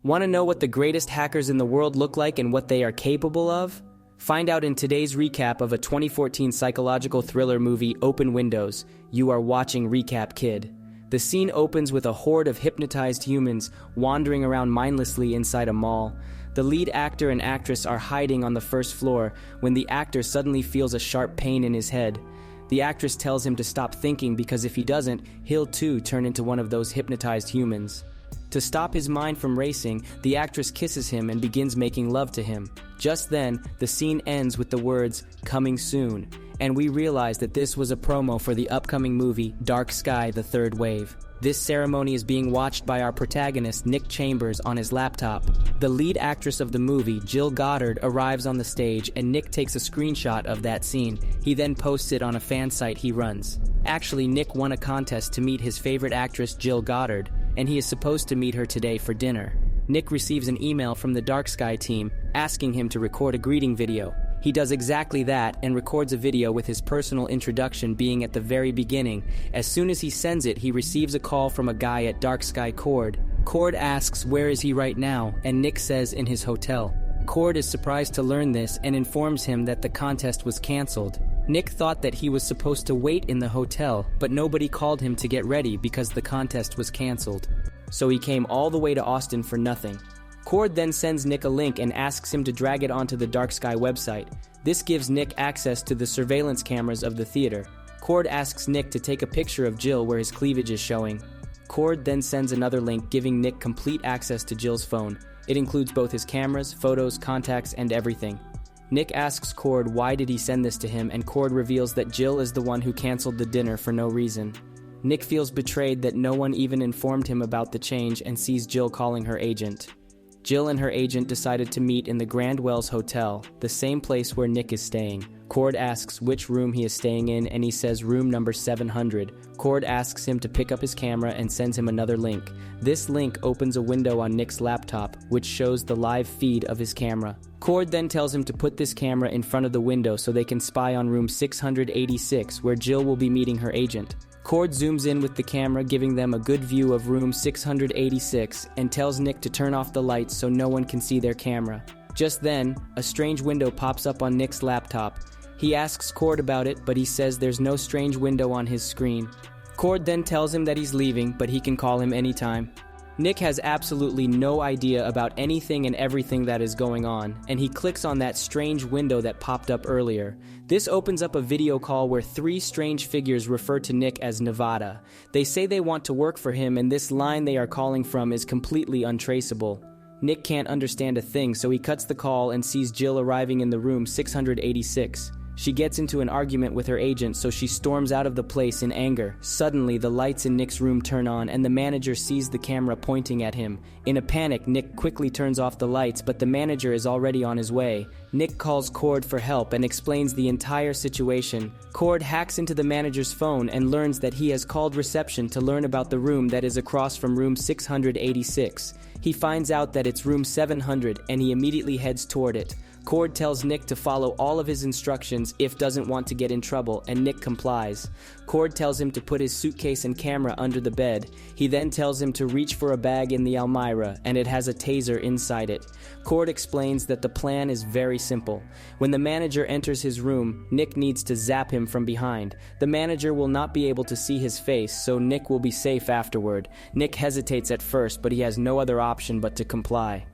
Want to know what the greatest hackers in the world look like and what they are capable of? Find out in today's recap of a 2014 psychological thriller movie, Open Windows. You are watching Recap Kid. The scene opens with a horde of hypnotized humans wandering around mindlessly inside a mall. The lead actor and actress are hiding on the first floor when the actor suddenly feels a sharp pain in his head. The actress tells him to stop thinking because if he doesn't, he'll too turn into one of those hypnotized humans. To stop his mind from racing, the actress kisses him and begins making love to him. Just then, the scene ends with the words, "Coming soon," and we realize that this was a promo for the upcoming movie, Dark Sky: The Third Wave. This ceremony is being watched by our protagonist, Nick Chambers, on his laptop. The lead actress of the movie, Jill Goddard, arrives on the stage and Nick takes a screenshot of that scene. He then posts it on a fan site he runs. Actually, Nick won a contest to meet his favorite actress, Jill Goddard, and he is supposed to meet her today for dinner. Nick receives an email from the Dark Sky team asking him to record a greeting video. He does exactly that and records a video with his personal introduction being at the very beginning. As soon as he sends it, he receives a call from a guy at Dark Sky Cord. Cord asks where is he right now, and Nick says in his hotel. Cord is surprised to learn this and informs him that the contest was canceled. Nick thought that he was supposed to wait in the hotel, but nobody called him to get ready because the contest was canceled. So he came all the way to Austin for nothing. Cord then sends Nick a link and asks him to drag it onto the Dark Sky website. This gives Nick access to the surveillance cameras of the theater. Cord asks Nick to take a picture of Jill where his cleavage is showing. Cord then sends another link giving Nick complete access to Jill's phone. It includes both his cameras, photos, contacts, and everything. Nick asks Cord why did he send this to him, and Cord reveals that Jill is the one who canceled the dinner for no reason. Nick feels betrayed that no one even informed him about the change and sees Jill calling her agent. Jill and her agent decided to meet in the Grand Wells Hotel, the same place where Nick is staying. Cord asks which room he is staying in and he says room number 700. Cord asks him to pick up his camera and sends him another link. This link opens a window on Nick's laptop, which shows the live feed of his camera. Cord then tells him to put this camera in front of the window so they can spy on room 686, where Jill will be meeting her agent. Cord zooms in with the camera, giving them a good view of room 686, and tells Nick to turn off the lights so no one can see their camera. Just then, a strange window pops up on Nick's laptop. He asks Cord about it, but he says there's no strange window on his screen. Cord then tells him that he's leaving, but he can call him anytime. Nick has absolutely no idea about anything and everything that is going on, and he clicks on that strange window that popped up earlier. This opens up a video call where three strange figures refer to Nick as Nevada. They say they want to work for him, and this line they are calling from is completely untraceable. Nick can't understand a thing, so he cuts the call and sees Jill arriving in the room 686. She gets into an argument with her agent, so she storms out of the place in anger. Suddenly, the lights in Nick's room turn on and the manager sees the camera pointing at him. In a panic, Nick quickly turns off the lights, but the manager is already on his way. Nick calls Cord for help and explains the entire situation. Cord hacks into the manager's phone and learns that he has called reception to learn about the room that is across from room 686. He finds out that it's room 700 and he immediately heads toward it. Cord tells Nick to follow all of his instructions if doesn't want to get in trouble, and Nick complies. Cord tells him to put his suitcase and camera under the bed. He then tells him to reach for a bag in the Almira, and it has a taser inside it. Cord explains that the plan is very simple. When the manager enters his room, Nick needs to zap him from behind. The manager will not be able to see his face, so Nick will be safe afterward. Nick hesitates at first, but he has no other option but to comply.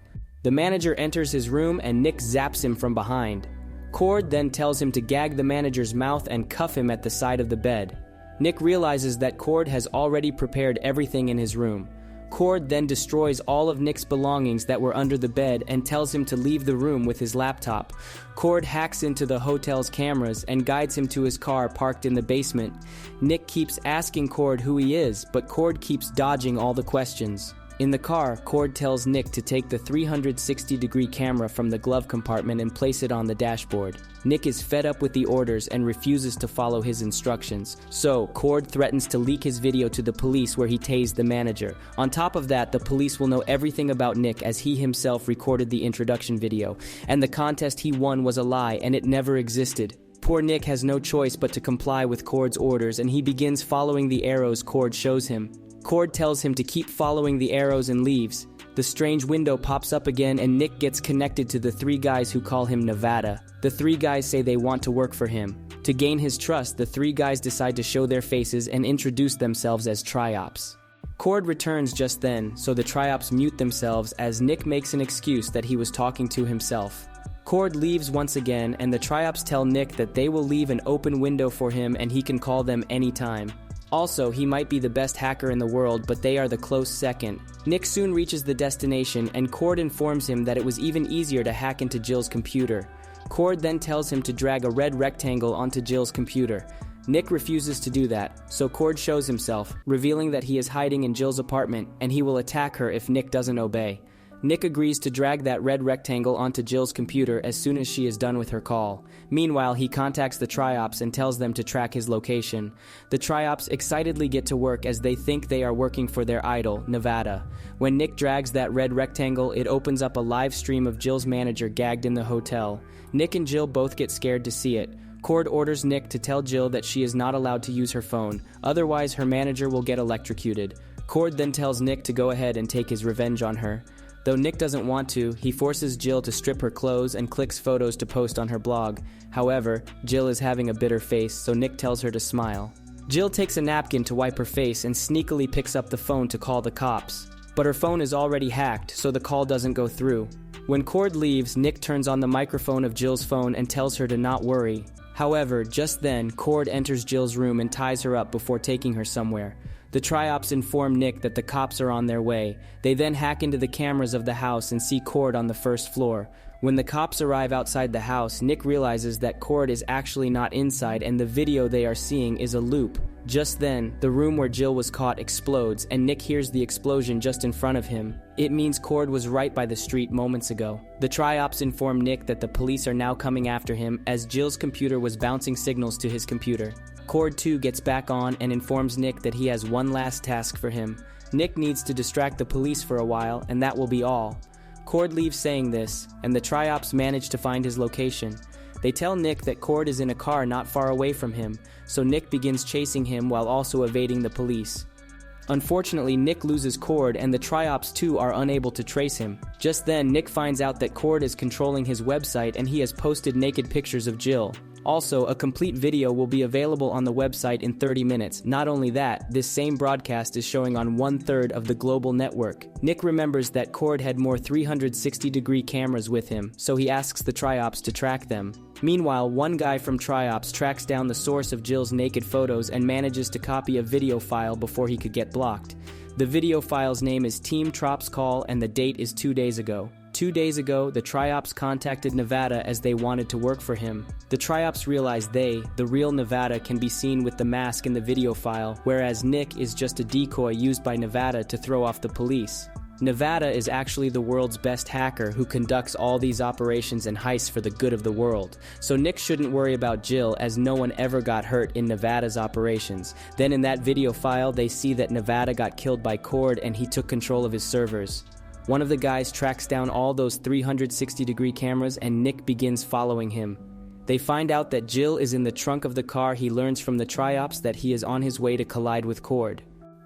The manager enters his room and Nick zaps him from behind. Cord then tells him to gag the manager's mouth and cuff him at the side of the bed. Nick realizes that Cord has already prepared everything in his room. Cord then destroys all of Nick's belongings that were under the bed and tells him to leave the room with his laptop. Cord hacks into the hotel's cameras and guides him to his car parked in the basement. Nick keeps asking Cord who he is, but Cord keeps dodging all the questions. In the car, Cord tells Nick to take the 360-degree camera from the glove compartment and place it on the dashboard. Nick is fed up with the orders and refuses to follow his instructions. So, Cord threatens to leak his video to the police where he tased the manager. On top of that, the police will know everything about Nick as he himself recorded the introduction video. And the contest he won was a lie and it never existed. Poor Nick has no choice but to comply with Cord's orders, and he begins following the arrows Cord shows him. Cord tells him to keep following the arrows and leaves. The strange window pops up again and Nick gets connected to the 3 guys who call him Nevada. The 3 guys say they want to work for him. To gain his trust, the 3 guys decide to show their faces and introduce themselves as Str1p. Cord returns just then, so the Str1p mute themselves as Nick makes an excuse that he was talking to himself. Cord leaves once again and the Str1p tell Nick that they will leave an open window for him and he can call them anytime. Also, he might be the best hacker in the world, but they are the close second. Nick soon reaches the destination and Cord informs him that it was even easier to hack into Jill's computer. Cord then tells him to drag a red rectangle onto Jill's computer. Nick refuses to do that, so Cord shows himself, revealing that he is hiding in Jill's apartment and he will attack her if Nick doesn't obey. Nick agrees to drag that red rectangle onto Jill's computer as soon as she is done with her call. Meanwhile, he contacts the Str1p and tells them to track his location. The Str1p excitedly get to work as they think they are working for their idol, Nevada. When Nick drags that red rectangle, it opens up a live stream of Jill's manager gagged in the hotel. Nick and Jill both get scared to see it. Cord orders Nick to tell Jill that she is not allowed to use her phone, otherwise her manager will get electrocuted. Cord then tells Nick to go ahead and take his revenge on her. Though Nick doesn't want to, he forces Jill to strip her clothes and clicks photos to post on her blog. However, Jill is having a bitter face, so Nick tells her to smile. Jill takes a napkin to wipe her face and sneakily picks up the phone to call the cops. But her phone is already hacked, so the call doesn't go through. When Cord leaves, Nick turns on the microphone of Jill's phone and tells her to not worry. However, just then, Cord enters Jill's room and ties her up before taking her somewhere. The Str1p inform Nick that the cops are on their way. They then hack into the cameras of the house and see Cord on the first floor. When the cops arrive outside the house, Nick realizes that Cord is actually not inside and the video they are seeing is a loop. Just then, the room where Jill was caught explodes and Nick hears the explosion just in front of him. It means Cord was right by the street moments ago. The Str1p inform Nick that the police are now coming after him as Jill's computer was bouncing signals to his computer. Cord too gets back on and informs Nick that he has one last task for him. Nick needs to distract the police for a while and that will be all. Cord leaves saying this, and the Str1p manage to find his location. They tell Nick that Cord is in a car not far away from him, so Nick begins chasing him while also evading the police. Unfortunately, Nick loses Cord and the Str1p too are unable to trace him. Just then, Nick finds out that Cord is controlling his website and he has posted naked pictures of Jill. Also, a complete video will be available on the website in 30 minutes. Not only that, this same broadcast is showing on 1/3 of the global network. Nick remembers that Cord had more 360-degree cameras with him, so he asks the Str1p to track them. Meanwhile, one guy from Str1p tracks down the source of Jill's naked photos and manages to copy a video file before he could get blocked. The video file's name is Team Trop's Call and the date is 2 days ago. 2 days ago, the Str1p contacted Nevada as they wanted to work for him. The Str1p realize the real Nevada, can be seen with the mask in the video file, whereas Nick is just a decoy used by Nevada to throw off the police. Nevada is actually the world's best hacker who conducts all these operations and heists for the good of the world. So Nick shouldn't worry about Jill as no one ever got hurt in Nevada's operations. Then in that video file, they see that Nevada got killed by Cord and he took control of his servers. One of the guys tracks down all those 360-degree cameras and Nick begins following him. They find out that Jill is in the trunk of the car. He learns from the Str1p that he is on his way to collide with Cord.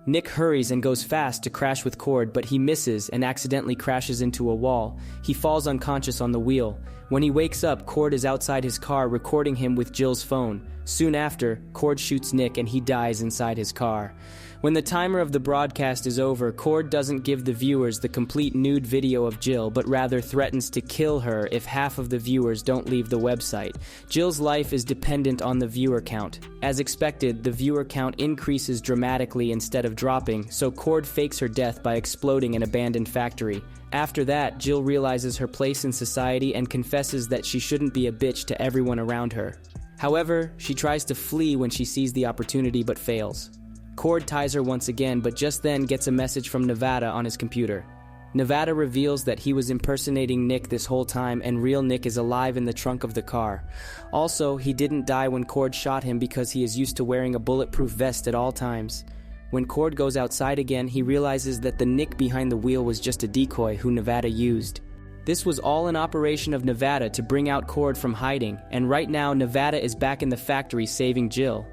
Nick hurries and goes fast to crash with Cord, but he misses and accidentally crashes into a wall. He falls unconscious on the wheel. When he wakes up, Cord is outside his car recording him with Jill's phone. Soon after, Cord shoots Nick and he dies inside his car. When the timer of the broadcast is over, Cord doesn't give the viewers the complete nude video of Jill, but rather threatens to kill her if half of the viewers don't leave the website. Jill's life is dependent on the viewer count. As expected, the viewer count increases dramatically instead of dropping, so Cord fakes her death by exploding an abandoned factory. After that, Jill realizes her place in society and confesses that she shouldn't be a bitch to everyone around her. However, she tries to flee when she sees the opportunity but fails. Cord ties her once again, but just then gets a message from Nevada on his computer. Nevada reveals that he was impersonating Nick this whole time and real Nick is alive in the trunk of the car. Also, he didn't die when Cord shot him because he is used to wearing a bulletproof vest at all times. When Cord goes outside again, he realizes that the Nick behind the wheel was just a decoy who Nevada used. This was all an operation of Nevada to bring out Cord from hiding, and right now Nevada is back in the factory saving Jill.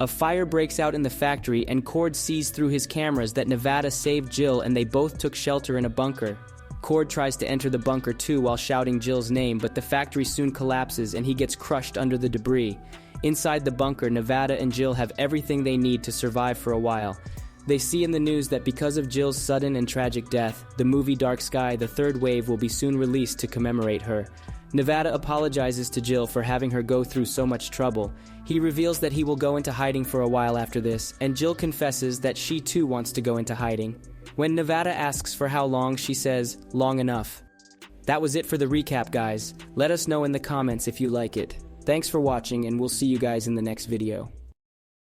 A fire breaks out in the factory and Cord sees through his cameras that Nevada saved Jill and they both took shelter in a bunker. Cord tries to enter the bunker too while shouting Jill's name, but the factory soon collapses and he gets crushed under the debris. Inside the bunker, Nevada and Jill have everything they need to survive for a while. They see in the news that because of Jill's sudden and tragic death, the movie Dark Sky, the third wave, will be soon released to commemorate her. Nevada apologizes to Jill for having her go through so much trouble. He reveals that he will go into hiding for a while after this, and Jill confesses that she too wants to go into hiding. When Nevada asks for how long, she says, "Long enough." That was it for the recap, guys. Let us know in the comments if you like it. Thanks for watching, and we'll see you guys in the next video.